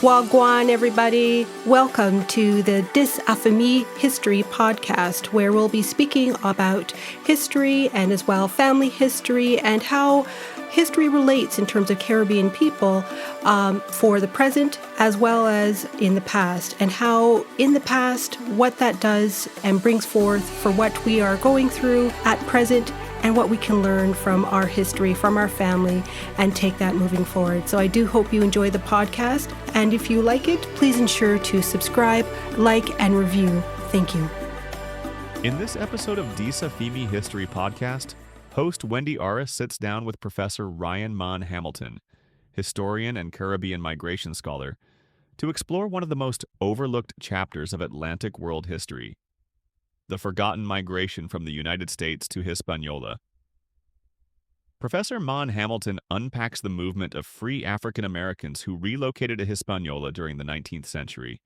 Wagwan, everybody. Welcome to the AME History podcast, where we'll be speaking about history and as well family history and how history relates in terms of Caribbean people for the present as well as in the past, and how in the past what that does and brings forth for what we are going through at present and what we can learn from our history, from our family, and take that moving forward. So I do hope you enjoy the podcast. And if you like it, please ensure to subscribe, like, and review. Thank you. In this episode of AME History Podcast, host Wendy Aris sits down with Professor Ryan Mann-Hamilton, historian and Caribbean migration scholar, to explore one of the most overlooked chapters of Atlantic world history: the forgotten migration from the United States to Hispaniola. Professor Mann-Hamilton unpacks the movement of free African Americans who relocated to Hispaniola during the 19th century,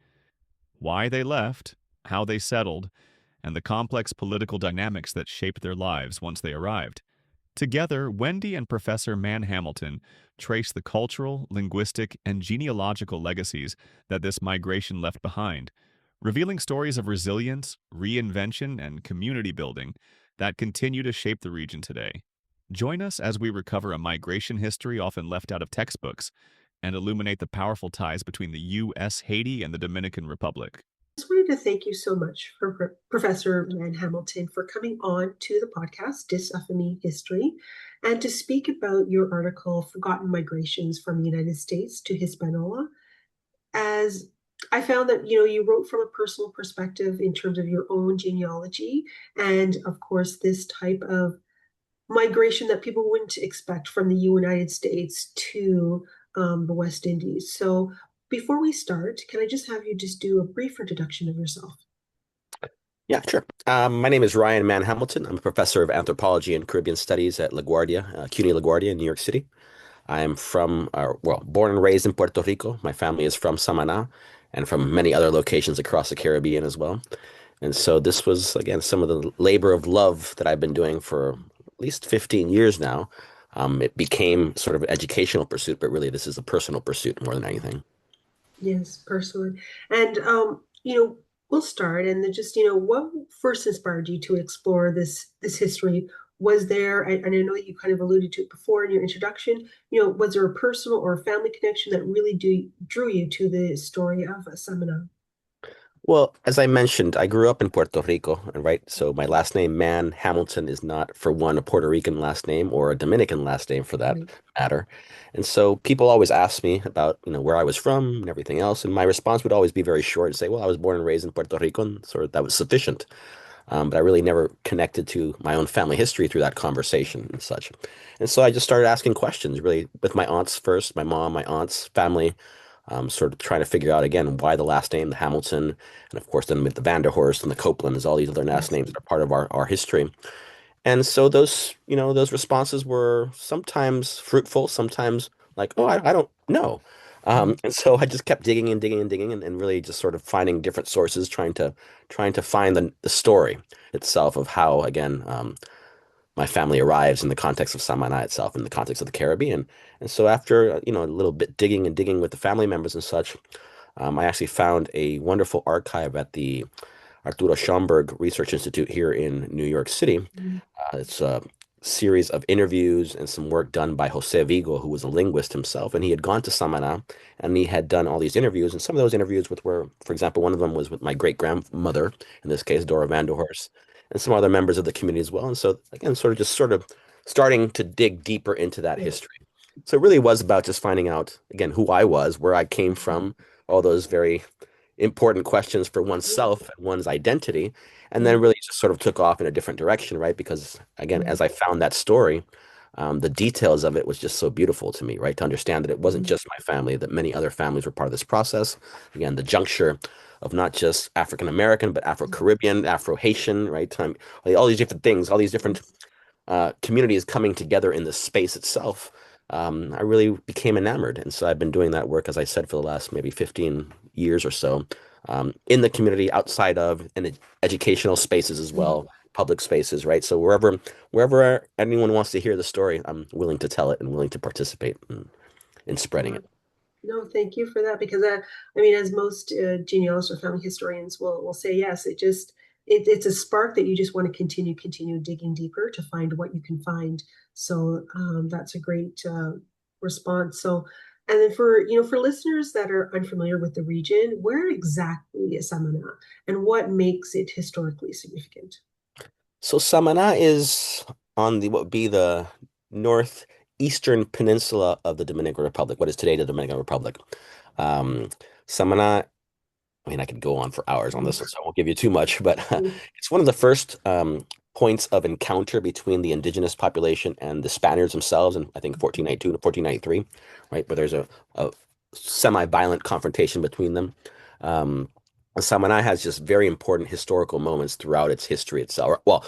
why they left, how they settled, and the complex political dynamics that shaped their lives once they arrived. Together, Wendy and Professor Mann-Hamilton trace the cultural, linguistic, and genealogical legacies that this migration left behind, revealing stories of resilience, reinvention, and community building that continue to shape the region today. Join us as we recover a migration history often left out of textbooks and illuminate the powerful ties between the U.S., Haiti, and the Dominican Republic. I just wanted to thank you so much for Professor Mann-Hamilton for coming on to the podcast, AME History, and to speak about your article, Forgotten Migrations from the United States to Hispaniola. As I found that, you wrote from a personal perspective in terms of your own genealogy and, of course, this type of migration that people wouldn't expect from the United States to the West Indies. So before we start, can I just have you just do a brief introduction of yourself? Yeah, sure. My name is Ryan Mann-Hamilton. I'm a professor of anthropology and Caribbean studies at LaGuardia, CUNY LaGuardia in New York City. I am born and raised in Puerto Rico. My family is from Samaná and from many other locations across the Caribbean as well. And so this was, again, some of the labor of love that I've been doing for at least 15 years now. It became sort of an educational pursuit, but really this is a personal pursuit more than anything. Yes, personally. And, we'll start and then just, what first inspired you to explore this history? Was there, and I know you kind of alluded to it before in your introduction, was there a personal or a family connection that really drew you to the story of Samaná? Well, as I mentioned, I grew up in Puerto Rico, right? So my last name, Mann-Hamilton, is not, for one, a Puerto Rican last name or a Dominican last name for that matter. And so people always ask me about, where I was from and everything else. And my response would always be very short and say, well, I was born and raised in Puerto Rico, and sort of that was sufficient. But I really never connected to my own family history through that conversation and such. And so I just started asking questions, really, with my aunts first, my mom, my aunt's family, sort of trying to figure out, again, why the last name, the Hamilton, and of course then with the Vanderhorst and the Copelands, all these other last names that are part of our history. And so those responses were sometimes fruitful, sometimes like, oh, I don't know. And so I just kept digging and digging and digging and really just sort of finding different sources, trying to find the story itself of how, again, my family arrives in the context of Samaná itself, in the context of the Caribbean. And so after, a little bit digging and digging with the family members and such, I actually found a wonderful archive at the Arturo Schomburg Research Institute here in New York City. It's a series of interviews and some work done by Jose Vigo, who was a linguist himself, and he had gone to Samaná and he had done all these interviews. And some of those interviews were, for example, one of them was with my great-grandmother, in this case, Dora Vanderhorst, and some other members of the community as well. And so, again, sort of starting to dig deeper into that history. So it really was about just finding out, again, who I was, where I came from, all those very important questions for oneself and one's identity, and then really just sort of took off in a different direction, right? Because, again, as I found that story, the details of it was just so beautiful to me, right? To understand that it wasn't just my family, that many other families were part of this process. Again, the juncture of not just African American, but Afro-Caribbean, Afro-Haitian, right? All these different things, all these different communities coming together in the space itself. I really became enamored. And so I've been doing that work, as I said, for the last maybe 15 years or so, in the community, outside of, in educational spaces as well, public spaces, right? So wherever anyone wants to hear the story, I'm willing to tell it and willing to participate in spreading it. No, thank you for that because I mean, as most genealogists or family historians will say, yes, it's a spark that you just want to continue digging deeper to find what you can find. So that's a great response. So, and then for listeners that are unfamiliar with the region, where exactly is Samaná, and what makes it historically significant? So Samaná is on the what would be the northeastern peninsula of the Dominican Republic, what is today the Dominican Republic. Um, Samaná, I mean, I could go on for hours on this one, so I won't give you too much, but it's one of the first points of encounter between the indigenous population and the Spaniards themselves in, I think, 1492 to 1493, right? Where there's a semi-violent confrontation between them. Um, Samaná has just very important historical moments throughout its history itself. Well,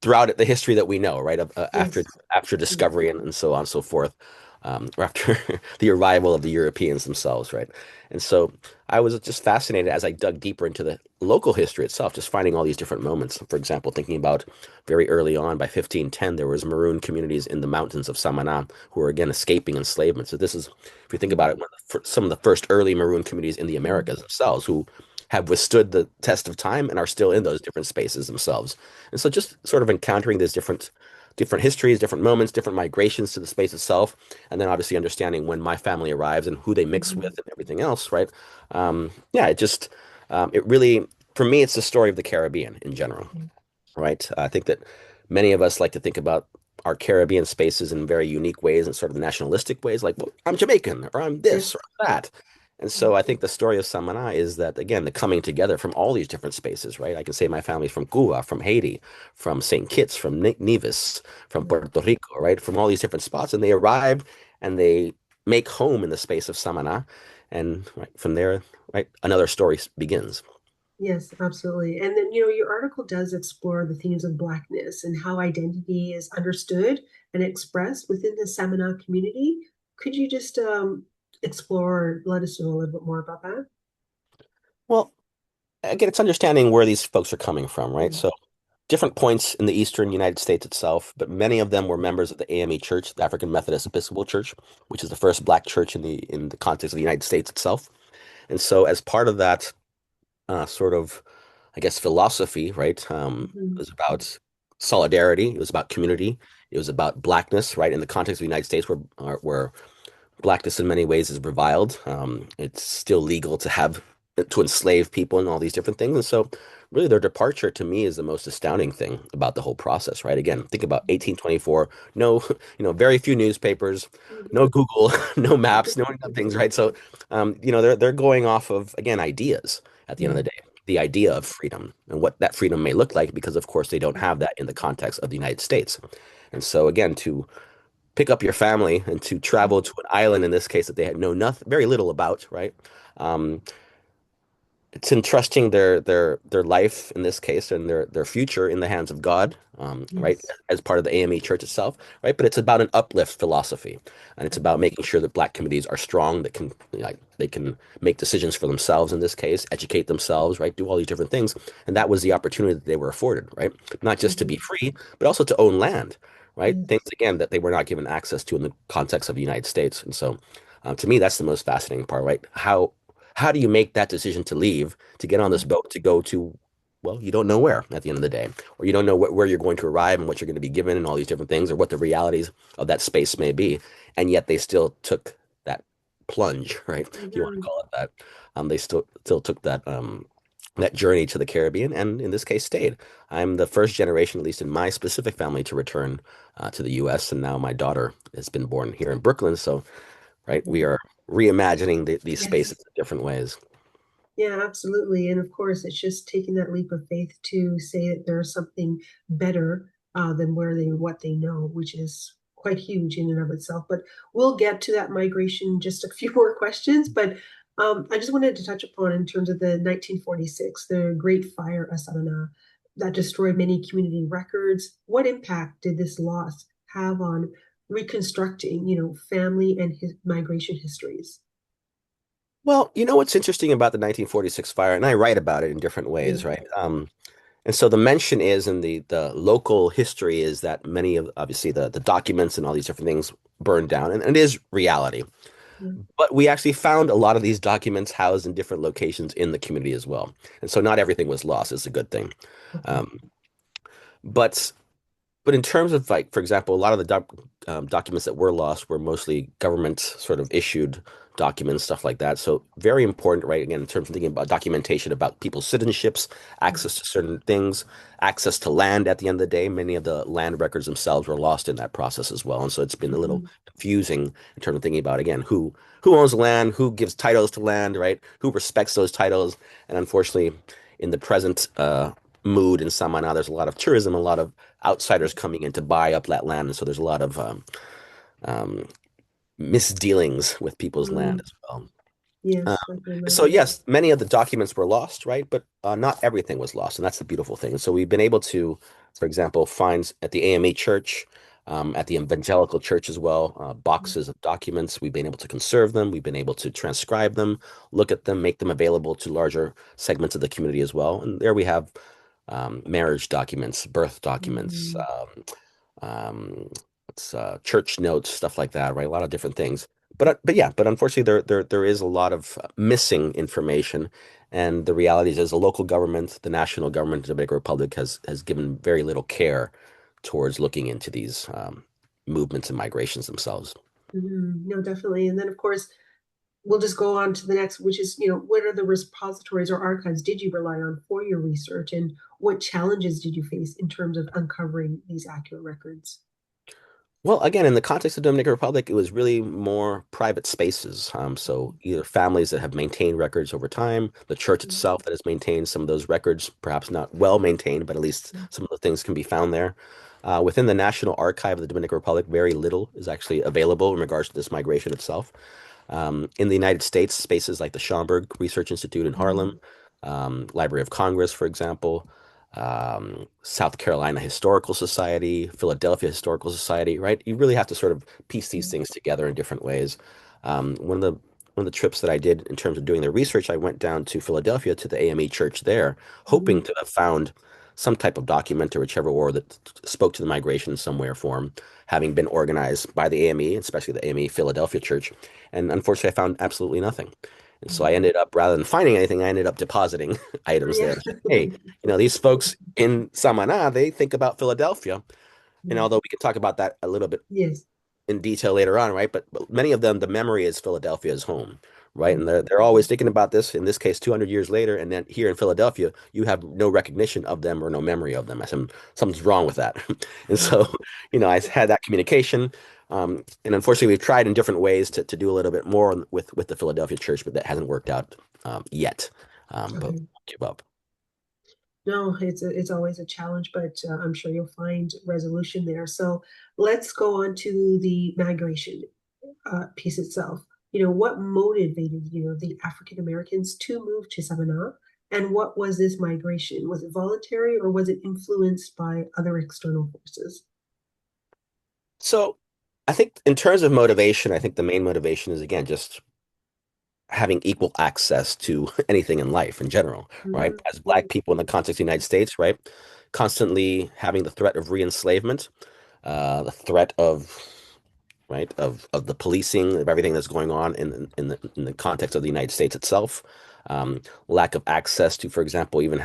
throughout it, the history that we know, right, after Yes. discovery and so on and so forth, or after the arrival of the Europeans themselves, right? And so I was just fascinated as I dug deeper into the local history itself, just finding all these different moments. For example, thinking about very early on, by 1510, there was maroon communities in the mountains of Samaná who were again escaping enslavement. So this is, if you think about it, some of the first early maroon communities in the Americas themselves who have withstood the test of time and are still in those different spaces themselves. And so just sort of encountering these different histories, different moments, different migrations to the space itself, and then obviously understanding when my family arrives and who they mix with and everything else, right? Yeah, it really, for me, it's the story of the Caribbean in general, right? I think that many of us like to think about our Caribbean spaces in very unique ways and sort of nationalistic ways, like, well, I'm Jamaican or I'm this or Yes. that. And so I think the story of Samaná is that, again, the coming together from all these different spaces, right? I can say my family's from Cuba, from Haiti, from St. Kitts, from Nevis, from Puerto Rico, right? From all these different spots. And they arrive and they make home in the space of Samaná. And right, from there, right, another story begins. Yes, absolutely. And then, your article does explore the themes of Blackness and how identity is understood and expressed within the Samaná community. Could you just explore, let us know a little bit more about that? Well, again, it's understanding where these folks are coming from, right? Mm. So different points in the eastern United States itself, but many of them were members of the AME Church, the African Methodist Episcopal Church, which is the first black church in the context of the United States itself. And so, as part of that sort of, I guess, philosophy, right, it Mhm. was about solidarity, it was about community, it was about blackness, right, in the context of the United States, where blackness in many ways is reviled. It's still legal to enslave people and all these different things. And so really their departure to me is the most astounding thing about the whole process, right? Again, think about 1824, no, very few newspapers, no Mhm. Google, no maps, no things, right? So, they're going off of, again, ideas at the end of Yeah. the day. The idea of freedom and what that freedom may look like, because of course they don't have that in the context of the United States. And so again, to pick up your family and to travel to an island in this case that they had know nothing, very little about, right? Um, it's entrusting their life in this case and their future in the hands of God, right? Yes. As part of the AME Church itself, right? But it's about an uplift philosophy, and it's about making sure that Black communities are strong, that can like they can make decisions for themselves in this case, educate themselves, right? Do all these different things, and that was the opportunity that they were afforded, right? Not just to be Mhm. free, but also to own land, right? Things Yes. again that they were not given access to in the context of the United States, and so. To me, that's the most fascinating part, right? How do you make that decision to leave, to get on this boat, to go to, well, you don't know where at the end of the day, or you don't know where you're going to arrive and what you're going to be given and all these different things, or what the realities of that space may be. And yet they still took that plunge, right? If you want to Yeah. call it that. They still took that journey to the Caribbean, and in this case, stayed. I'm the first generation, at least in my specific family, to return to the U.S., and now my daughter has been born here in Brooklyn. So, right, we are reimagining these Yes. spaces in different ways. Yeah, absolutely. And of course, it's just taking that leap of faith to say that there's something better than what they know, which is quite huge in and of itself. But we'll get to that migration in just a few more questions. But I just wanted to touch upon in terms of the 1946, the Great Fire of Samaná that destroyed many community records. What impact did this loss have on reconstructing, family and migration histories? Well, you know what's interesting about the 1946 fire, and I write about it in different ways, Yeah. right? And so the mention is in the local history is that many of obviously the documents and all these different things burned down, and it is reality. But we actually found a lot of these documents housed in different locations in the community as well. And so not everything was lost. It's a good thing. Okay. Um, but But in terms of like, for example, a lot of the documents that were lost were mostly government sort of issued documents, stuff like that. So very important, right? Again, in terms of thinking about documentation about people's citizenships, access to certain things, access to land at the end of the day. Many of the land records themselves were lost in that process as well. And so it's been a little Mhm. confusing in terms of thinking about, again, who owns land, who gives titles to land, right? Who respects those titles. And unfortunately, in the present mood in Samaná, there's a lot of tourism, a lot of outsiders coming in to buy up that land, and so there's a lot of um, misdealings with people's land Mm, as well. Um, yes, I can so imagine. yes, many of the documents were lost, right? But not everything was lost, and that's the beautiful thing. And so we've been able to, for example, find at the AME Church, at the Evangelical Church as well, boxes of documents. We've been able to conserve them. We've been able to transcribe them, look at them, make them available to larger segments of the community as well. And there we have marriage documents, birth documents, Mm, um, church notes, stuff like that, right? A lot of different things. But yeah, but unfortunately, there is a lot of missing information, and the reality is, the local government, the national government of the Dominican Republic has given very little care towards looking into these movements and migrations themselves. no, definitely. And then, of course, we'll just go on to the next, which is, what are the repositories or archives did you rely on for your research, and what challenges did you face in terms of uncovering these accurate records? Well, again, in the context of Dominican Republic, it was really more private spaces. So either families that have maintained records over time, the church itself that has maintained some of those records, perhaps not well maintained, but at least some of the things can be found there. Within the National Archive of the Dominican Republic, very little is actually available in regards to this migration itself. In the United States, spaces like the Schomburg Research Institute in Harlem, Mm, Library of Congress, for example, South Carolina Historical Society, Philadelphia Historical Society, right? You really have to sort of piece these mm, things together in different ways. One of the trips that I did in terms of doing the research, I went down to Philadelphia to the AME Church there, hoping mm, to have found some type of document or whichever war that spoke to the migration in some way or form, having been organized by the AME, especially the AME Philadelphia Church. And unfortunately, I found absolutely nothing. And so I mm. ended up, rather than finding anything, I ended up depositing items Yeah. there. Hey, these folks in Samaná, they think about Philadelphia. And Mm, although we can talk about that a little bit yes. in detail later on, right? But many of them, the memory is Philadelphia's home, right? And Mm, they're always thinking about this, in this case, 200 years later. And then here in Philadelphia, you have no recognition of them or no memory of them. Something's wrong with that. And so, mm, I had that communication. And unfortunately, we've tried in different ways to do a little bit more with the Philadelphia church, but that hasn't worked out yet. But okay. give up. No, it's always a challenge, but I'm sure you'll find resolution there. So let's go on to the migration piece itself. What motivated, the African Americans to move to Samaná, and what was this migration? Was it voluntary or was it influenced by other external forces? So I think in terms of motivation, I think the main motivation is, again, just having equal access to anything in life in general, right? Mhm. As Black people in the context of the United States, right? Constantly having the threat of re-enslavement, the threat of, right, of the policing of everything that's going on in the context of the United States itself. Lack of access to, for example, even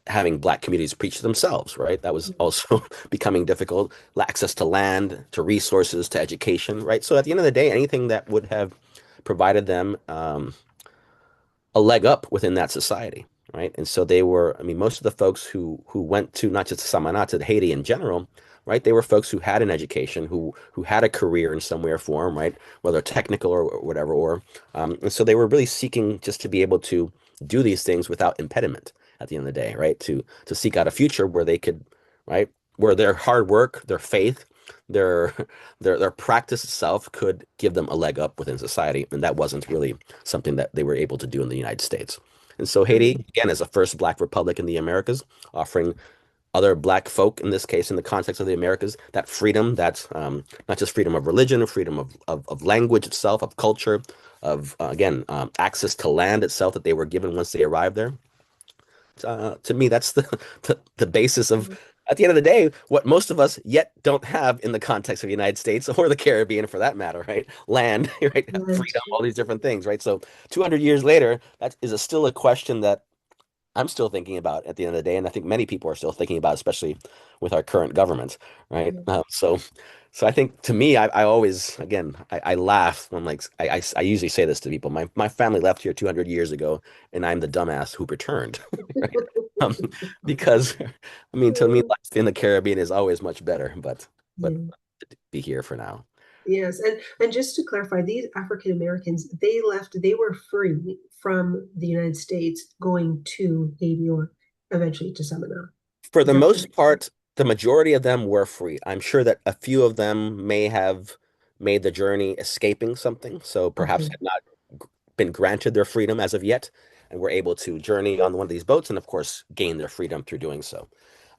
having Black communities preach to themselves, right? That was also becoming difficult. Access to land, to resources, to education, right? So at the end of the day, anything that would have provided them a leg up within that society, right? And so they were, I mean, most of the folks who went to not just Samaná, to Haiti in general, right? They were folks who had an education, who had a career in some way or form, right? Whether technical or whatever, and so they were really seeking just to be able to do these things without impediment at the end of the day, right? To seek out a future where they could, right? Where their hard work, their faith, their their practice itself could give them a leg up within society, and that wasn't really something that they were able to do in the United States. And so Haiti, again, is the first Black republic in the Americas, offering other Black folk, in this case, in the context of the Americas, that freedom, that's not just freedom of religion, freedom of language itself, of culture, of, again, access to land itself that they were given once they arrived there. To me, that's the basis at the end of the day, what most of us yet don't have in the context of the United States or the Caribbean for that matter, right? Land, right? And Freedom, all these different things, right? So 200 years later, that is still a question that I'm still thinking about at the end of the day, and I think many people are still thinking about, especially with our current government, right? So I think to me, I always, again, I laugh when like I usually say this to people. My family left here 200 years ago, and I'm the dumbass who returned, right? Um, because I mean, to me, life in the Caribbean is always much better, but yeah. be here for now. Yes, and just to clarify, these African Americans, they left, they were free from the United States going to Haiti or eventually to Samaná. For Is the that most correct? part, the majority of them were free. I'm sure that a few of them may have made the journey escaping something, so perhaps Okay. have not been granted their freedom as of yet, and were able to journey on one of these boats and, of course, gain their freedom through doing so.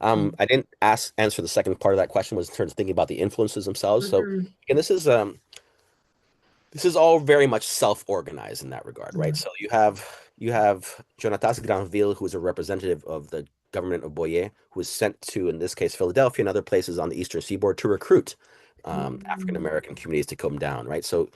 I didn't answer the second part of that question was in terms of thinking about the influences themselves. So, Mm-hmm. and this is all very much self-organized in that regard, right? Yeah. So you have Jonatas Granville, who is a representative of the government of Boyer, who was sent to, in this case, Philadelphia and other places on the Eastern Seaboard to recruit African Mm-hmm. American communities to come down, right? So,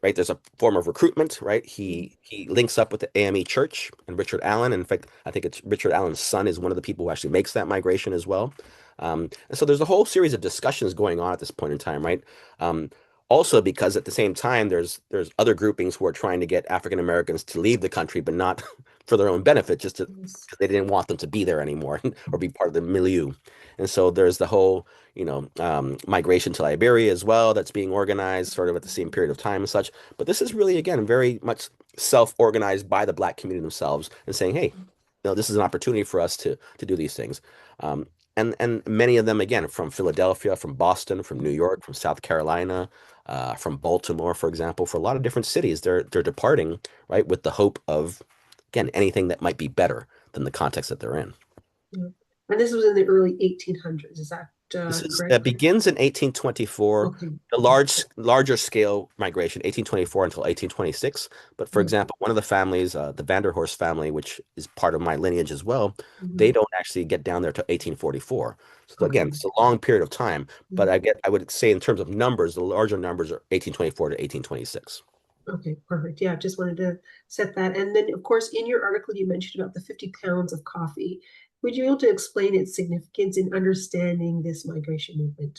right, there's a form of recruitment, right? He links up with the AME Church and Richard Allen. In fact, I think it's Richard Allen's son is one of the people who actually makes that migration as well. And so there's a whole series of discussions going on at this point in time, right? Um, Also, because at the same time, there's other groupings who are trying to get African Americans to leave the country, but not for their own benefit, just to, Yes. because they didn't want them to be there anymore or be part of the milieu. And so there's the whole, migration to Liberia as well that's being organized sort of at the same period of time and such. But this is really, again, very much self-organized by the Black community themselves and saying, hey, this is an opportunity for us to do these things. Um, and many of them, again, from Philadelphia, from Boston, from New York, from South Carolina, from Baltimore, for example, for a lot of different cities, they're departing, right, with the hope of, again, anything that might be better than the context that they're in. Yeah. And this was in the early 1800s. Is that This is correct? begins in 1824, Okay. the Okay. larger scale migration, 1824 until 1826. But for Mm-hmm. example, one of the families, the Vanderhorst family, which is part of my lineage as well, Mm-hmm. they don't actually get down there till 1844. So again, Okay. it's a long period of time. But Mhm. I would say in terms of numbers, the larger numbers are 1824 to 1826. Okay, perfect. Yeah, just wanted to set that. And then, of course, in your article, you mentioned about the 50 pounds of coffee. Would you be able to explain its significance in understanding this migration movement?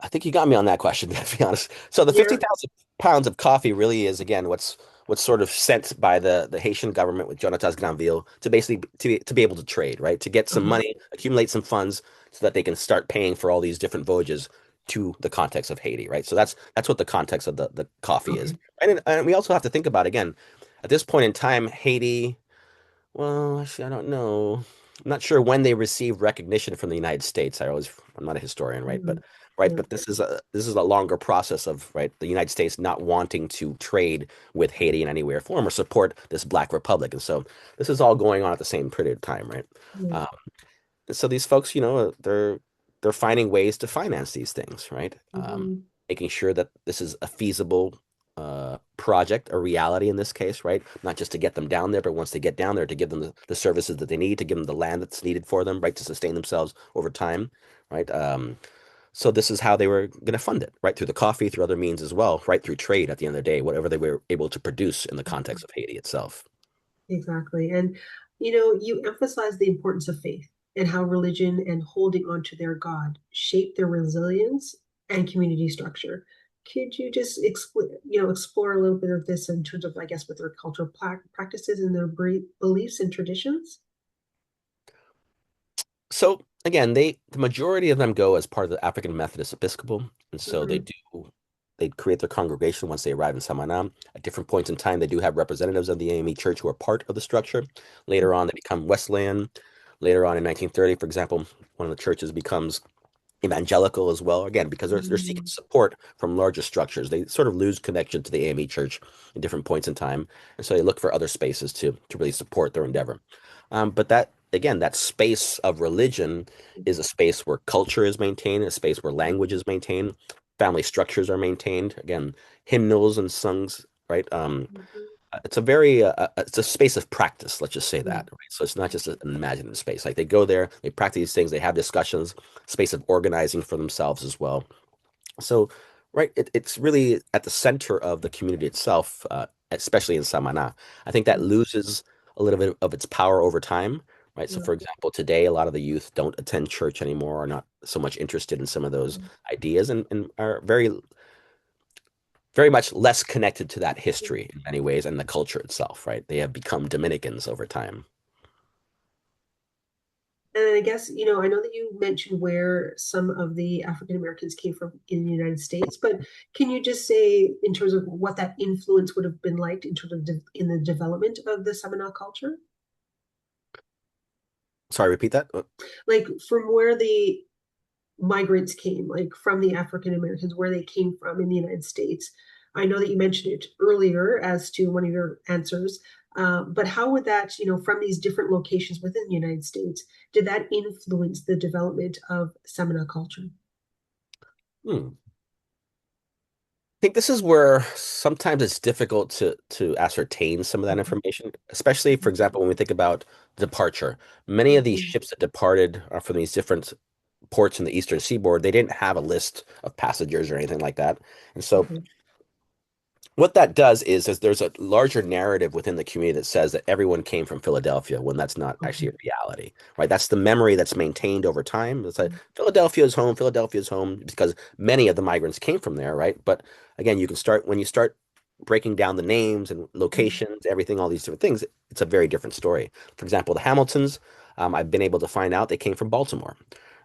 I think you got me on that question, to be honest. So the Yeah. 50,000 pounds of coffee really is, again, what's sort of sent by the Haitian government with Jonatas Granville to basically to be able to trade, right? To get some Uh-huh. money, accumulate some funds so that they can start paying for all these different voyages to the context of Haiti, right? So that's what the context of the coffee is. Okay. And we also have to think about, again, at this point in time, Haiti, well, actually, I don't know. I'm not sure when they received recognition from the United States. I'm not a historian, right? Mhm. Right, Yeah. but this is a longer process of, right, the United States not wanting to trade with Haiti in any way or form or support this Black Republic, and so this is all going on at the same period of time, right? Yeah. Um, and so these folks, they're finding ways to finance these things, right? Mhm. Making sure that this is a feasible project, a reality in this case, right? Not just to get them down there, but once they get down there, to give them the services that they need, to give them the land that's needed for them, right, to sustain themselves over time, right? So this is how they were going to fund it, right? Through the coffee, through other means as well, right? Through trade at the end of the day, whatever they were able to produce in the context of Haiti itself. Exactly. And, you emphasize the importance of faith and how religion and holding on to their God shape their resilience and community structure. Could you just explore a little bit of this in terms of, I guess, with their cultural practices and their beliefs and traditions? So again, the majority of them go as part of the African Methodist Episcopal, and so Mhm. they create their congregation once they arrive in Samaná. At different points in time, they do have representatives of the AME Church who are part of the structure. Later on, they become Wesleyan. Later on in 1930, for example, one of the churches becomes evangelical as well, again, because they're seeking Mhm. support from larger structures. They sort of lose connection to the AME Church in different points in time, and so they look for other spaces to really support their endeavor. But that, again, that space of religion is a space where culture is maintained, a space where language is maintained, family structures are maintained. Again, hymnals and songs, right? it's a very it's a space of practice, let's just say Mm, that, right? So it's not just an imaginative space. Like they go there, they practice these things, they have discussions, space of organizing for themselves as well. So, right, it's really at the center of the community itself, especially in Samaná. I think that mm, loses a little bit of its power over time, right? So, yeah, for example, today a lot of the youth don't attend church anymore, are not so much interested in some of those mm, ideas, and are very much less connected to that history mm. in many ways and the culture itself, right? They have become Dominicans over time. And I guess, I know that you mentioned where some of the African Americans came from in the United States, but can you just say, in terms of what that influence would have been like in terms of in the development of the Seminole culture? Sorry, repeat that. Like from where the migrants came, like from the African Americans, where they came from in the United States. I know that you mentioned it earlier as to one of your answers, but how would that, from these different locations within the United States, did that influence the development of Seminole culture? Hmm. Think this is where sometimes it's difficult to ascertain some of that Mhm, information, especially, for example, when we think about departure. Many of these mhm, ships that departed from these different ports in the eastern seaboard, they didn't have a list of passengers or anything like that. And so mhm, what that does is there's a larger narrative within the community that says that everyone came from Philadelphia when that's not actually mhm, a reality, right? That's the memory that's maintained over time. It's like mhm, Philadelphia is home because many of the migrants came from there, right? But again, you can start when you start breaking down the names and mhm, locations, everything, all these different things, it's a very different story. For example, the Hamiltons, I've been able to find out they came from Baltimore,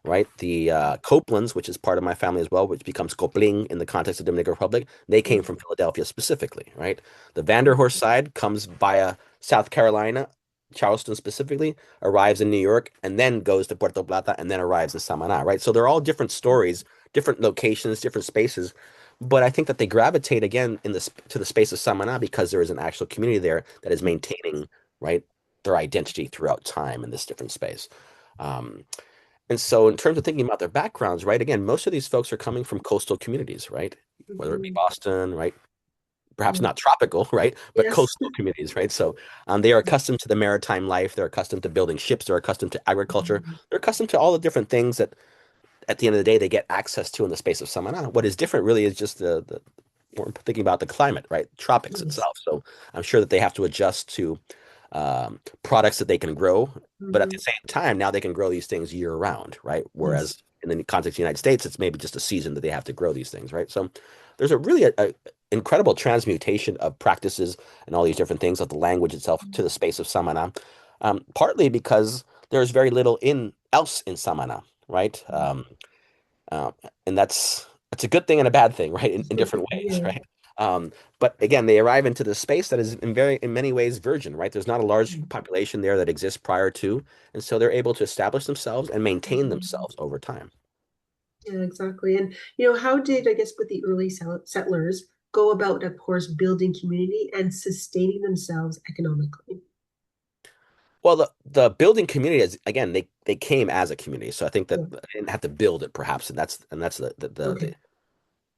right? The Copelands, which is part of my family as well, which becomes Copling in the context of Dominican Republic, they came mhm, from Philadelphia specifically, right? The Vanderhorst side comes via South Carolina, Charleston specifically, arrives in New York, and then goes to Puerto Plata, and then arrives in Samaná, right? So they're all different stories, different locations, different spaces. But I think that they gravitate again to the space of Samaná because there is an actual community there that is maintaining, right, their identity throughout time in this different space. Um, and so, in terms of thinking about their backgrounds, right, again, most of these folks are coming from coastal communities, right? Whether it be mhm, Boston, right? Perhaps yeah. not tropical, right? But Yes. coastal communities, right? So they are accustomed to the maritime life. They're accustomed to building ships. They're accustomed to agriculture. Mhm, They're accustomed to all the different things that at the end of the day they get access to in the space of Samana. What is different really is just the we're thinking about the climate, right? Tropics yes. itself. So I'm sure that they have to adjust to products that they can grow, but at the Mhm, same time, now they can grow these things year round, right? yes. Whereas in the context of the United States, it's maybe just a season that they have to grow these things, right? So there's a really a incredible transmutation of practices and all these different things of the language itself to the space of Samana, partly because there's very little in else in Samana, right? Uh, and that's a good thing and a bad thing, right? In different ways, Yeah. right? But again, they arrive into this space that is in many ways virgin, right? There's not a large population there that exists prior to, and so they're able to establish themselves and maintain Mhm. themselves over time. Yeah, exactly. And how did, I guess, with the early settlers go about, of course, building community and sustaining themselves economically? Well, the building community is again they came as a community, so I think that Yeah. they didn't have to build it perhaps, and that's the Okay.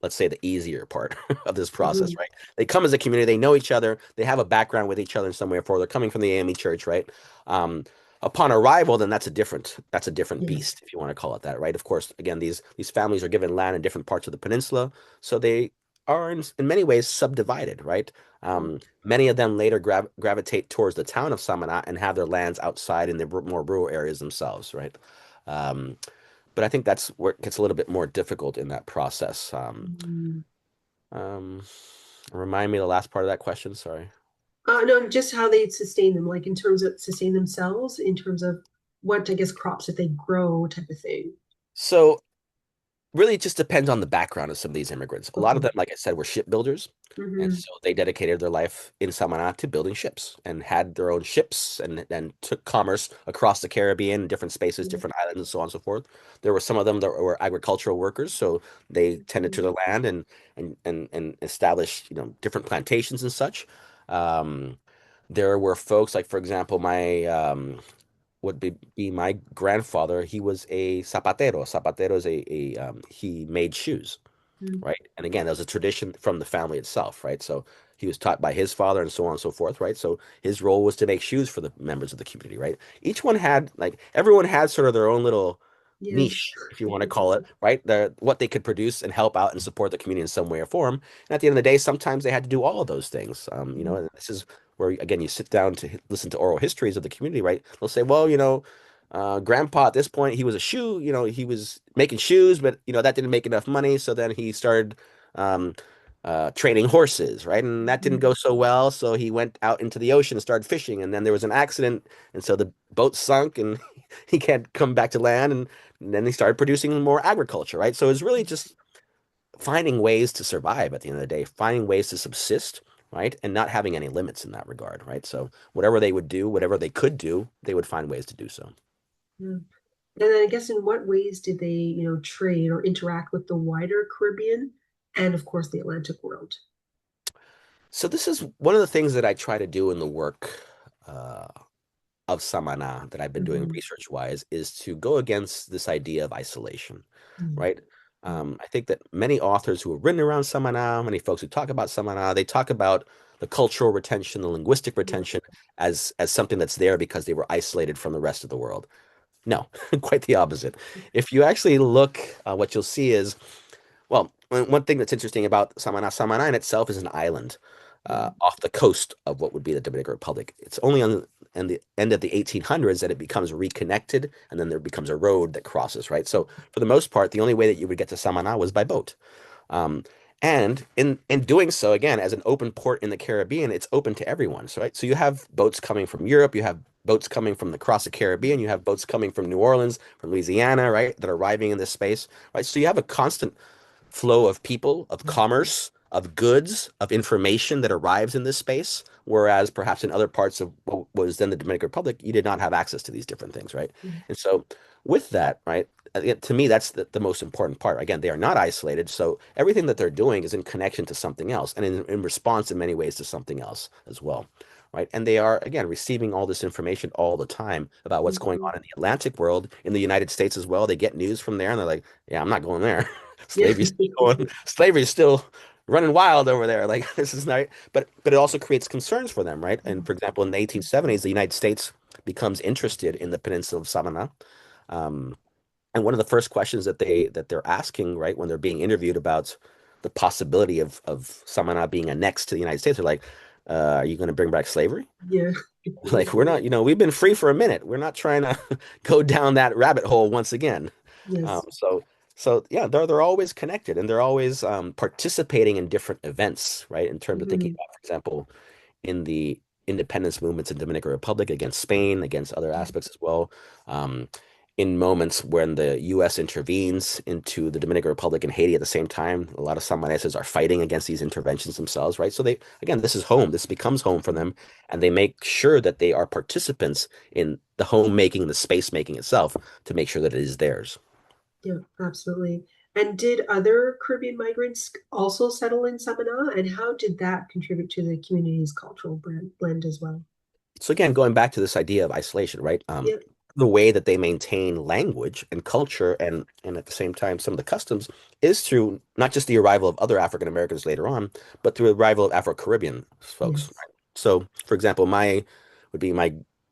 let's say the easier part of this process, Hmm. right? They come as a community, they know each other, they have a background with each other in some way or form. They're coming from the AME Church, right? Um, Upon arrival, then that's a different Yes. beast, if you want to call it that, right? Of course, again, these families are given land in different parts of the peninsula, so they are in many ways subdivided, right? Many of them later gravitate towards the town of Samana and have their lands outside in the more rural areas themselves, right? Um, but I think that's where it gets a little bit more difficult in that process. Mm. Um, Remind me of the last part of that question. Sorry. No, just how they sustain them, like in terms of sustain themselves, in terms of what, I guess, crops that they grow type of thing. So really it just depends on the background of some of these immigrants. A lot of Okay. them, like I said, were shipbuilders. And Hmm. so they dedicated their life in Samaná to building ships and had their own ships and took commerce across the Caribbean, different spaces, different islands, and so on and so forth. There were some of them that were agricultural workers, so they tended to the land and established, different plantations and such. Um, there were folks like, for example, my would be my grandfather. He was a zapatero. Zapatero is he made shoes, right? And again, that was a tradition from the family itself, right? So He was taught by his father and so on and so forth, right? So his role was to make shoes for the members of the community, right? Each one had like everyone had sort of their own little Yes. niche, if you want to call it, right? What they could produce and help out and support the community in some way or form. And at the end of the day, sometimes they had to do all of those things. And this is where again you sit down to listen to oral histories of the community, right? They'll say, well, grandpa at this point he was a shoe, he was making shoes, but that didn't make enough money, so then he started um, training horses, right? And that didn't Mhm. go so well, so he went out into the ocean and started fishing, and then there was an accident, and so the boat sunk, and he can't come back to land, and then he started producing more agriculture, right? So it's really just finding ways to survive at the end of the day, finding ways to subsist, right? And not having any limits in that regard, right? So whatever they would do, whatever they could do, they would find ways to do so. Yeah. And then I guess in what ways did they, trade or interact with the wider Caribbean and of course the Atlantic world? So this is one of the things that I try to do in the work uh, of Samaná that I've been doing Hmm. research wise is to go against this idea of isolation, Hmm. right? I think that many authors who have written around Samaná, many folks who talk about Samaná, they talk about the cultural retention, the linguistic Yeah. retention as something that's there because they were isolated from the rest of the world. No, quite the opposite. If you actually look, what you'll see is well, one thing that's interesting about Samaná, Samaná in itself is an island Mhm. off the coast of what would be the Dominican Republic. It's only on the end of the 1800s that it becomes reconnected, and then there becomes a road that crosses, right? So for the most part, the only way that you would get to Samaná was by boat. Um, and in doing so, again, as an open port in the Caribbean, it's open to everyone. So, right? So you have boats coming from Europe, you have boats coming from across the Caribbean, you have boats coming from New Orleans, from Louisiana, right, that are arriving in this space, right? So you have a constant flow of people, of commerce, of goods, of information that arrives in this space. Whereas perhaps in other parts of what was then the Dominican Republic, you did not have access to these different things, right? Mhm. And so with that, right, to me, that's the most important part. Again, they are not isolated. So everything that they're doing is in connection to something else and in response in many ways to something else as well. Right. And they are, again, receiving all this information all the time about what's going Mhm. on in the Atlantic world, in the United States as well. They get news from there and they're like, yeah, I'm not going there. Yeah. Slavery's still running wild over there. Like this is not, but it also creates concerns for them, right? And for example, in the 1870s, the United States becomes interested in the peninsula of Samana. Um, and one of the first questions that they're asking, right, when they're being interviewed about the possibility of Samana being annexed to the United States, they're like, are you going to bring back slavery? Yeah. Like we're not, we've been free for a minute. We're not trying to go down that rabbit hole once again. Um, Yes. so so yeah, they're always connected and they're always participating in different events, right? In terms of thinking Mhm. about, for example, in the independence movements in Dominican Republic against Spain, against other aspects as well. Um, in moments when the U.S. intervenes into the Dominican Republic and Haiti at the same time, a lot of Samaneses are fighting against these interventions themselves, right? So they, again, this is home. This becomes home for them, and they make sure that they are participants in the homemaking, the space making itself, to make sure that it is theirs. Yeah, absolutely. And did other Caribbean migrants also settle in Samaná? And how did that contribute to the community's cultural blend as well? So again, going back to this idea of isolation, right? Yeah. The way that they maintain language and culture and at the same time some of the customs is through not just the arrival of other African Americans later on, but through the arrival of Afro-Caribbean folks. Yes. Right? So, for example, my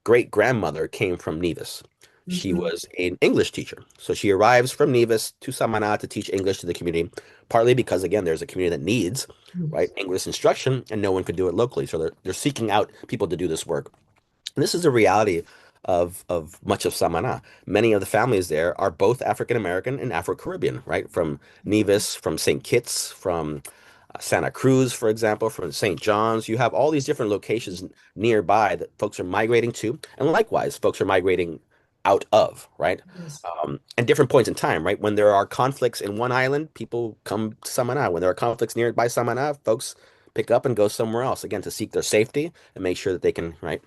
great grandmother came from Nevis. She Hmm. was an English teacher. So she arrives from Nevis to Samaná to teach English to the community, partly because again, there's a community that needs, right, Yes. English instruction, and no one could do it locally. So they're seeking out people to do this work. And this is a reality of much of Samaná. Many of the families there are both African American and Afro-Caribbean, right? From Nevis, from St. Kitts, from Santa Cruz, for example, from St. John's. You have all these different locations nearby that folks are migrating to, and likewise, folks are migrating out of, right? Yes. And different points in time, right? When there are conflicts in one island, people come to Samaná. When there are conflicts nearby Samaná, folks pick up and go somewhere else, again, to seek their safety and make sure that they can, right,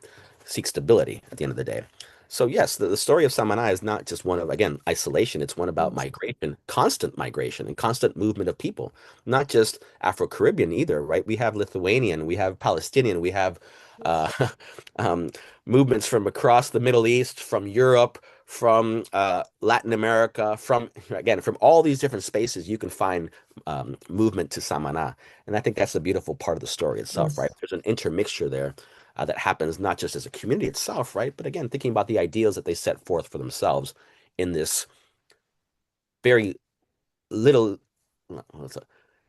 seek stability at the end of the day. So yes, the story of Samaná is not just one of, again, isolation. It's one about Yes. migration, and constant movement of people, not just Afro-Caribbean either, right? We have Lithuanian, we have Palestinian, we have Yes. uh, um, movements from across the Middle East, from Europe, from Latin America, from again from all these different spaces, you can find movement to Samaná, and I think that's the beautiful part of the story itself, right? Yes. There's an intermixture there that happens not just as a community itself, right, but again thinking about the ideals that they set forth for themselves in this very little,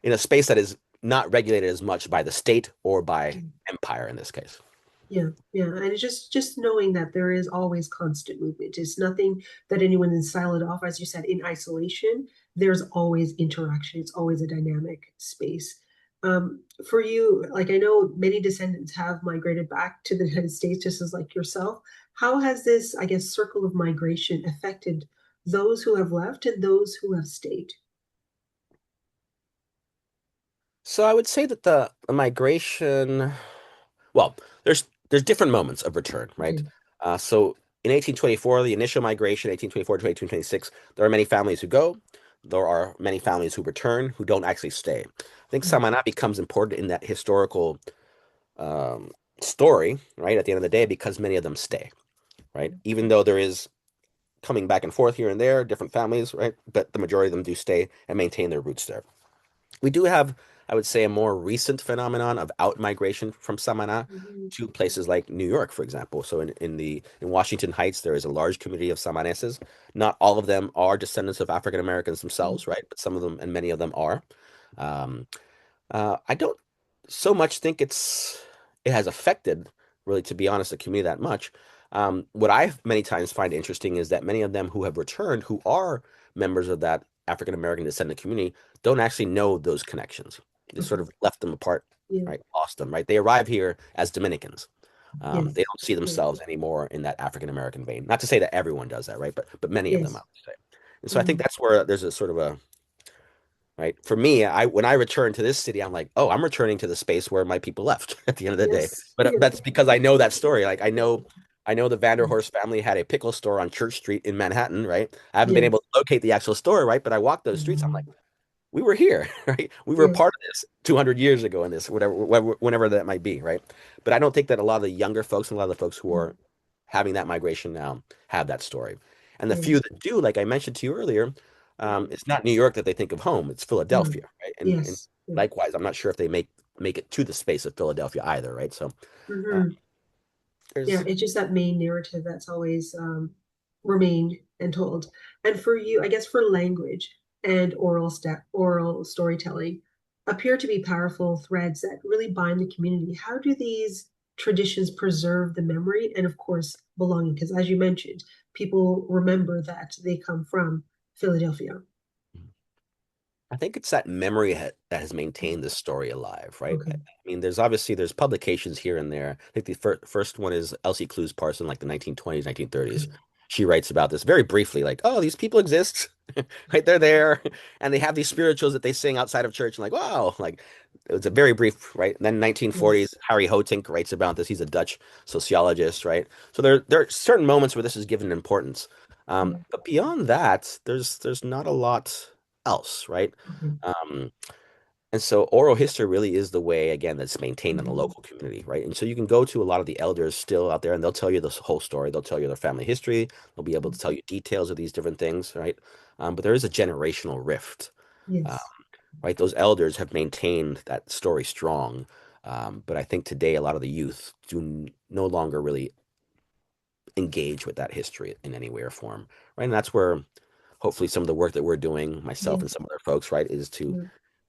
in a space that is not regulated as much by the state or by empire in this case. Yeah, yeah, and it's just knowing that there is always constant movement. It's nothing that anyone is siloed off, as you said, in isolation. There's always interaction. It's always a dynamic space. For you, like I know many descendants have migrated back to the United States, just as like yourself. How has this, I guess, circle of migration affected those who have left and those who have stayed? So I would say that the migration, well, there's different moments of return, right? Okay. So in 1824, the initial migration, 1824 to 1826, there are many families who go. There are many families who return who don't actually stay. I think Mm, Samaná becomes important in that historical um, story, right? At the end of the day, because many of them stay, right? Even though there is coming back and forth here and there, different families, right? But the majority of them do stay and maintain their roots there. We do have, I would say, a more recent phenomenon of out migration from Samana mhm, to places like New York, for example. So in Washington Heights, there is a large community of Samaneses. Not all of them are descendants of African Americans mm, themselves, right? But some of them and many of them are. Um, I don't so much think it has affected, really, to be honest, the community that much. What I many times find interesting is that many of them who have returned, who are members of that African American descendant community, don't actually know those connections. They sort okay. of left them apart, Yeah. right? Lost them, right? They arrive here as Dominicans. They Yes. don't see Yeah. themselves anymore in that African American vein. Not to say that everyone does that, right? But many of them, I Yes. would say. And so I think Mhm. that's where there's a sort of a right? For me, I when I return to this city, I'm like, oh, I'm returning to the space where my people left at the end of the day. Yes. But Yeah. that's because I know that story. Like I know the Vanderhorst family had a pickle store on Church Street in Manhattan, right? I haven't been able Yes. to locate the actual store, right? But I walk those streets, I'm like, Mhm. we were here, right? We were Yes. part of this 200 years ago in this, whatever, whenever that might be, right? But I don't think that a lot of the younger folks and a lot of the folks who are Mhm. having that migration now have that story. And the few Yes. that do, like I mentioned to you earlier, Mhm. it's not New York that they think of home, it's Mhm. Philadelphia, right? And Yes. Yeah. likewise, I'm not sure if they make it to the space of Philadelphia either, right? So uh, Hmm. Yeah, there's it's just that main narrative that's always remained and told. And for you, I guess for language and oral storytelling appear to be powerful threads that really bind the community. How do these traditions preserve the memory and, of course, belonging? Because as you mentioned, people remember that they come from Philadelphia. I think it's that memory that has maintained this story alive, right? I Okay. mean, there's publications here and there. I think the first one is Elsie Clues Parson, like the 1920s, 1930s. Okay. She writes about this very briefly, like, oh, these people exist, right? They're there, and they have these spirituals that they sing outside of church, and like, wow, like it was a very brief, right? And then 1940s, Yes. Harry Hotink writes about this. He's a Dutch sociologist, right? So there are certain moments where this is given importance, Yeah. but beyond that, there's not a lot else, right? Okay. Um, and so oral history really is the way, again, that's maintained in the Mhm. local community, right? And so you can go to a lot of the elders still out there and they'll tell you this whole story. They'll tell you their family history. They'll be able to tell you details of these different things, right? But there is a generational rift, uh, Yes. right? Those elders have maintained that story strong. But I think today a lot of the youth no longer really engage with that history in any way or form, right? And that's where hopefully some of the work that we're doing, myself and Yes. some other folks, right, is to Yeah.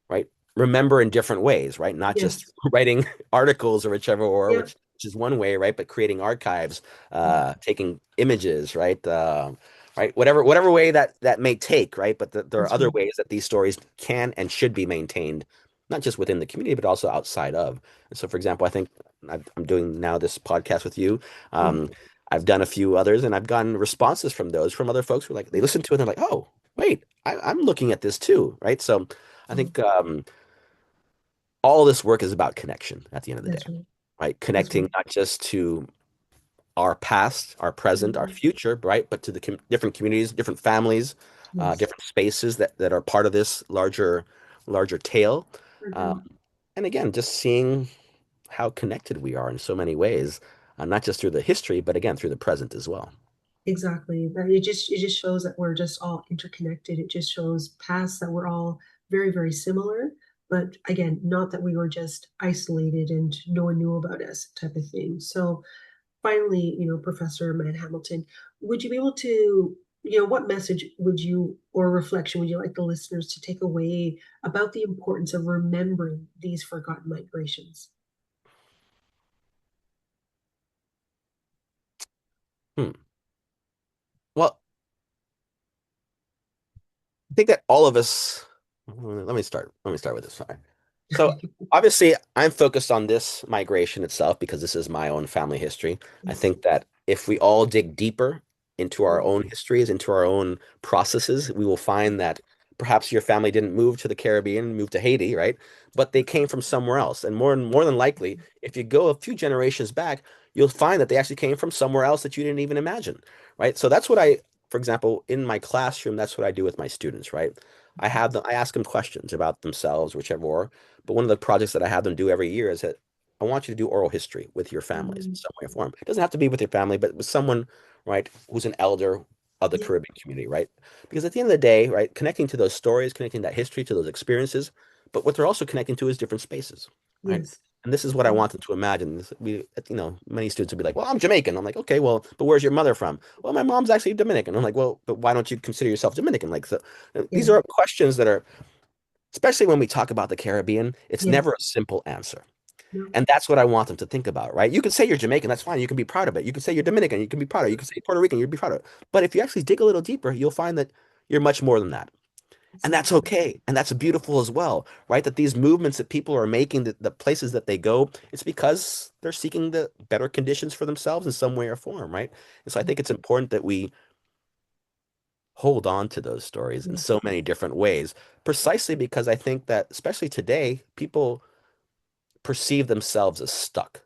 right? Remember in different ways, right? Not just Yes. writing articles or whichever, or Yeah. which is one way, right? But creating archives, Mm. taking images, right? Right? Whatever way that may take, right? But there are That's other right. ways that these stories can and should be maintained, not just within the community, but also outside of. And so, for example, I think I'm doing now this podcast with you. Yeah. Um, I've done a few others, and I've gotten responses from those from other folks who are like they listen to it and they're like, oh, wait, I'm looking at this too, right? So I Mm. think all this work is about connection at the end of the day, That's right. right? That's Connecting right. not just to our past, our present, our Mhm. future, right? But to the different communities, different families, Yes. different spaces that are part of this larger tale. Um, Hmm. and again, just seeing how connected we are in so many ways, not just through the history, but again, through the present as well. Exactly. That it just shows that we're just all interconnected. It just shows past that we're all very, very similar. But again, not that we were just isolated and no one knew about us type of thing. So finally, Professor Mann-Hamilton, would you be able to, what message would you or reflection would you like the listeners to take away about the importance of remembering these forgotten migrations? Hmm. Well, I think that all of us, let me start with this. Sorry. So obviously I'm focused on this migration itself because this is my own family history. I Yes. think that if we all dig deeper into our own histories, into our own processes, we will find that perhaps your family didn't move to the Caribbean, move to Haiti, right? But they came from somewhere else. And more than likely, if you go a few generations back, you'll find that they actually came from somewhere else that you didn't even imagine, right? So that's what for example, in my classroom, that's what I do with my students, right? I ask them questions about themselves, whichever or. But one of the projects that I have them do every year is that I want you to do oral history with your families in Mm, some way or form. It doesn't have to be with your family, but with someone, right, who's an elder of the yeah. Caribbean community, right? Because at the end of the day, right, connecting to those stories, connecting that history to those experiences, but what they're also connecting to is different spaces, right? Yes. And this is what I want them to imagine. Many students would be like, "Well, I'm Jamaican." I'm like, "Okay, well, but where's your mother from?" "Well, my mom's actually Dominican." I'm like, "Well, but why don't you consider yourself Dominican?" Like, so Yeah. these are questions that are, especially when we talk about the Caribbean, it's never Yes. a simple answer. No. And that's what I want them to think about, right? You can say you're Jamaican, that's fine. You can be proud of it. You can say you're Dominican, you can be proud of it. You can say Puerto Rican, you'd be proud of it. But if you actually dig a little deeper, you'll find that you're much more than that. And that's Exactly. okay. And that's beautiful as well, right? That these movements that people are making, the places that they go, it's because they're seeking the better conditions for themselves in some way or form, right? And so I think it's important that we hold on to those stories in Yes. so many different ways, precisely because I think that, especially today, people perceive themselves as stuck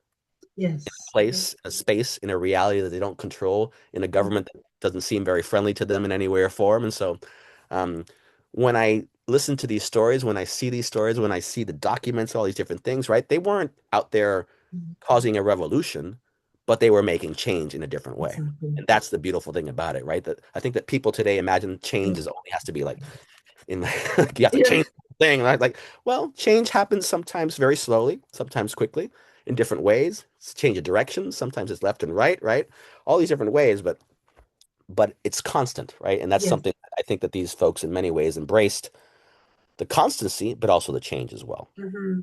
Yes. place, a space, in a reality that they don't control, in a Mm, government that doesn't seem very friendly to them in any way or form. And so, um, when I listen to these stories, when I see these stories, when I see the documents, all these different things, right? They weren't out there mm, causing a revolution, but they were making change in a different way. exactly. And that's the beautiful thing about it, right? That I think that people today imagine change is only has to be like in like you have to Yeah. change the thing, right? Like, well, change happens sometimes very slowly, sometimes quickly, in different ways. It's change of direction. Sometimes it's left and right, right? All these different ways, but it's constant, right? And that's Yes. something I think that these folks in many ways embraced the constancy, but also the change as well. Hmm.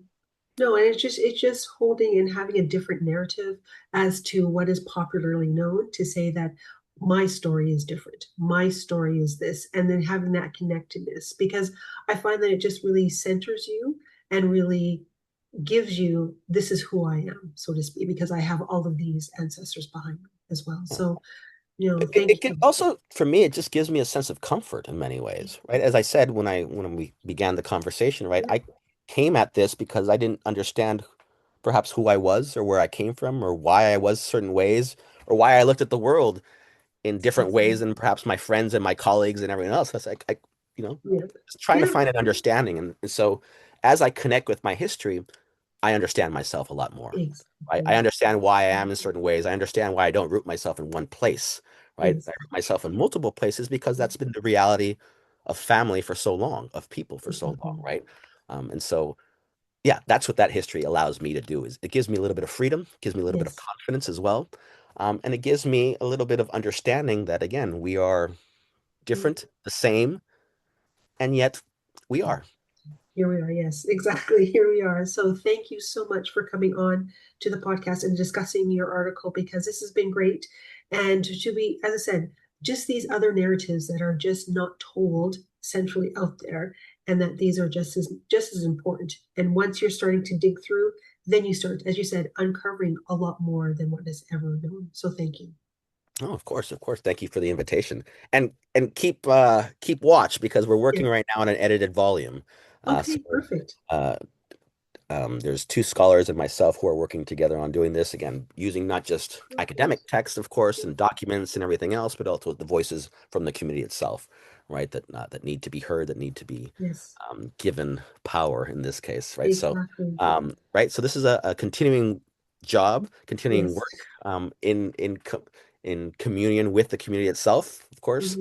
No, and it's just holding and having a different narrative as to what is popularly known to say that my story is different. My story is this, and then having that connectedness because I find that it just really centers you and really gives you this is who I am, so to speak, because I have all of these ancestors behind me as well. So, thank It can you. also, for me, it just gives me a sense of comfort in many ways, right? As I said when we began the conversation, right? Yeah, I came at this because I didn't understand perhaps who I was or where I came from or why I was certain ways or why I looked at the world in different ways than perhaps my friends and my colleagues and everyone else. That's like, you know, yeah, just trying to yeah, find an understanding. And so as I connect with my history, I understand myself a lot more. I exactly. understand why I am in certain ways. I understand why I don't root myself in one place, right? I Yes. root myself in multiple places because that's been the reality of family for so long, of people for so long, Exactly. right? And so, yeah, that's what that history allows me to do is it gives me a little bit of freedom, gives me a little bit of Yes. confidence as well. And it gives me a little bit of understanding that, again, we are different, the same, and yet we are. Here we are. Yes, exactly. Here we are. So thank you so much for coming on to the podcast and discussing your article because this has been great. And to be, as I said, just these other narratives that are just not told centrally out there, and that these are just as important. And once you're starting to dig through, then you start, as you said, uncovering a lot more than what is ever known. So thank you. Oh, of course, of course. Thank you for the invitation. And keep watch because we're Yeah. working right now on an edited volume. So Okay, perfect. uh, there's two scholars and myself who are working together on doing this again, using not just academic Perfect. text, of course, and documents and everything else, but also the voices from the community itself, right? That need to be heard, that need to be Yes, given power in this case, right? So, exactly. right. So this is a continuing job, continuing Yes. work in in communion with the community itself, of course.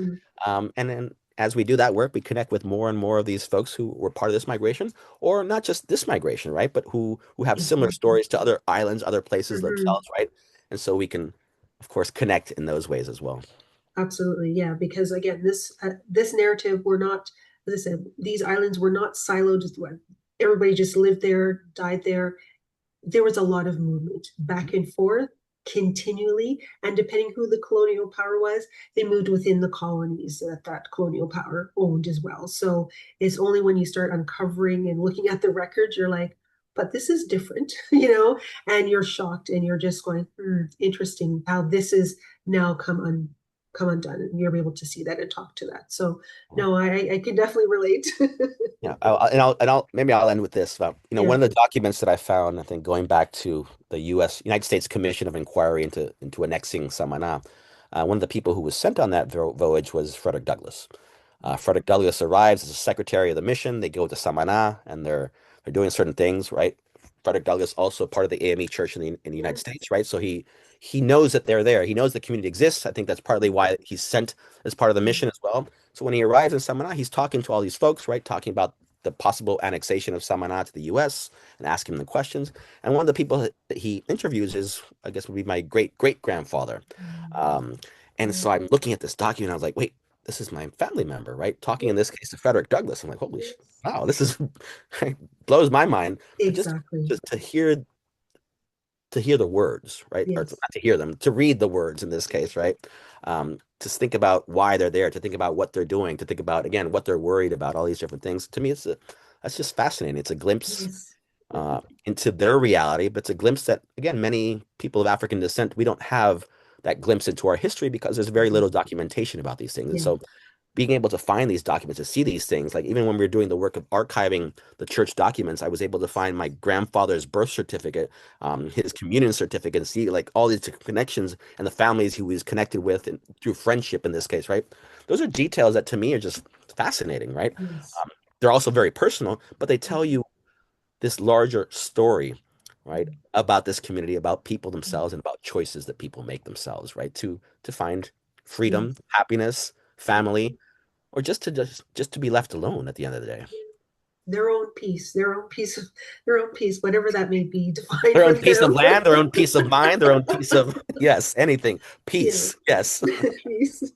And then as we do that work, we connect with more and more of these folks who were part of this migration, or not just this migration, right? But who have similar stories to other islands, other places themselves, right? And so we can, of course, connect in those ways as well. Absolutely, yeah. Because again, this narrative, we're not, as I said, these islands were not siloed. Everybody just lived there, died there. There was a lot of movement back and forth continually, and depending who the colonial power was, they moved within the colonies that colonial power owned as well. So it's only when you start uncovering and looking at the records, you're like, but this is different, and you're shocked, and you're just going, interesting how this is now come undone, and you're able to see that and talk to that. So no, I can definitely relate. Yeah, maybe I'll end with this. About, one of the documents that I found, I think going back to the United States Commission of Inquiry into annexing Samaná, one of the people who was sent on that voyage was Frederick Douglass. Frederick Douglass arrives as a secretary of the mission. They go to Samaná and they're doing certain things, right? Frederick Douglass also part of the AME Church in the United States, right? So he knows that they're there. He knows the community exists. I think that's partly why he's sent as part of the mission as well. So when he arrives in Samaná, he's talking to all these folks, right? Talking about the possible annexation of Samaná to the U.S. and asking them the questions. And one of the people that he interviews is, I guess, would be my great-great-grandfather. And so I'm looking at this document. I was like, wait, this is my family member, right? Talking in this case to Frederick Douglass. I'm like, holy shit, wow, this is blows my mind. Exactly. Just to hear the words, right? Or Yes. not to hear them, to read the words in this case, right? To think about why they're there, to think about what they're doing, to think about, again, what they're worried about, all these different things. To me, that's just fascinating. It's a glimpse into their reality, but it's a glimpse that, again, many people of African descent, we don't have that glimpse into our history because there's very little documentation about these things. And so being able to find these documents, to see these things, like even when we were doing the work of archiving the church documents, I was able to find my grandfather's birth certificate, his communion certificate, and see like all these connections and the families he was connected with and through friendship in this case, right? Those are details that to me are just fascinating, right? They're also very personal, but they tell you this larger story, right, about this community, about people themselves, and about choices that people make themselves, right, to find freedom, happiness, family, or just to be left alone at the end of the day. Their own peace, whatever that may be defined. Their own piece of land, their own peace of mind, their own piece of anything. Peace, yes. Peace.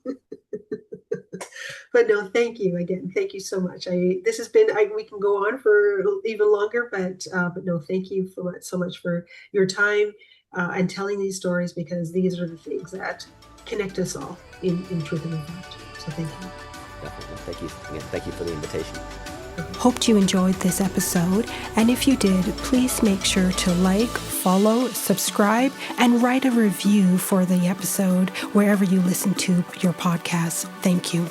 But no, thank you again. Thank you so much. This has been. We can go on for even longer, but no, thank you so much for your time and telling these stories, because these are the things that connect us all in truth and in fact. So thank you. Definitely. Thank you. Again, thank you for the invitation. Hoped you enjoyed this episode, and if you did, please make sure to like, follow, subscribe, and write a review for the episode wherever you listen to your podcasts. Thank you.